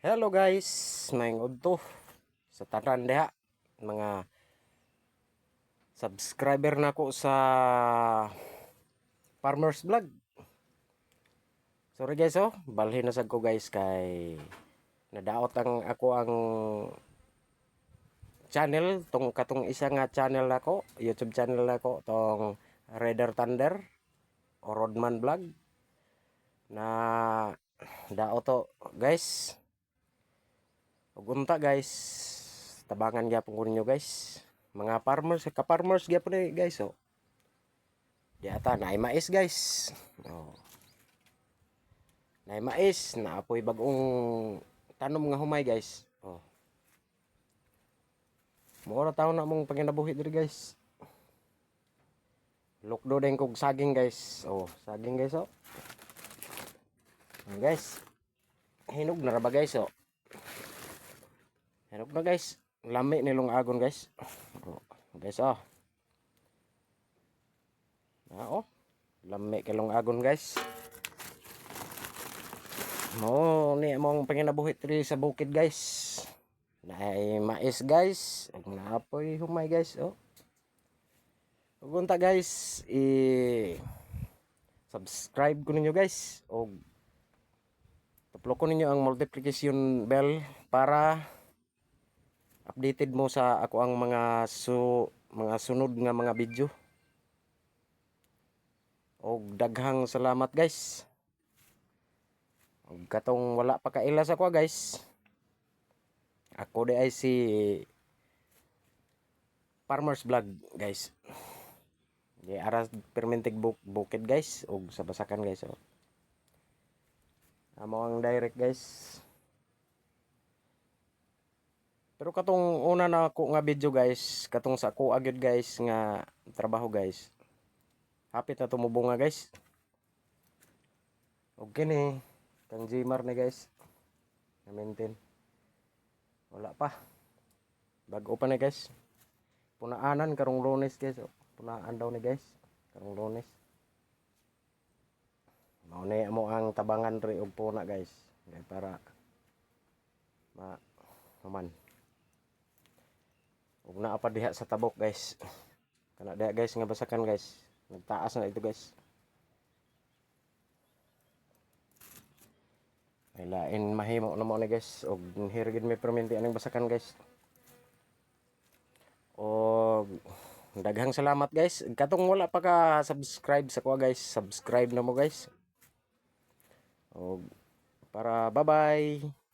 Hello guys, maingod to sa tanan diha mga subscriber nako sa Farmers Vlog. Sorry guys balhin na sad ko guys kay nadaot ang channel katong isa nga channel nako, YouTube channel nako tong Raider Thunder o Rodman Vlog na daot to guys. Ug unta guys, tabangan gyapon ko ninyo guys. Mga farmers, ka-farmers gyapon ni guys Di ata naay mais guys. Naay mais, naapoy bagong tanom nga humay guys. Mura taon na mong panginabuhi diri guys. Lukdo din kog saging guys. Saging guys guys. Hinog na ra ba guys Hinog na guys. Lami nilong agon guys. Guys lami kilong agon guys. Ni among panginabuhi diri sa bukid guys. Naay mais guys. Ug naapoy humay guys Ug unta guys, subscribe ko ninyo guys og tuplo ko ninyo ang multiplication bell para updated mo sa ako ang mga sunod nga mga video. Og daghang salamat guys. Og katong wala pa kailas ako guys. Ako di ay si Farmers Vlog guys. Di aras permintig bukid guys og sa basakan guys amo ang direct guys. Pero katong una na ako nga video guys, katong sa ako agad guys nga trabaho guys. Hapit na tumubunga guys. Okay ni kang Gmar ni guys. Na maintain. Wala pa. Bago pa ni guys. Punaanan karong Lunes guys Punaan daw ni guys karong Lunes. Mao ni amo ang tabangan ri og puna guys. Para naman. Ug naa pa diha sa tabok guys. Kana diha guys nga basakan guys. Nagtaas na ito guys. Ay lain mahimo na mo ni guys og hirgid may perminti aning basakan guys. Og daghang salamat guys. Katong wala pa ka subscribe sa kuha guys, subscribe na mo guys. Og para bye bye.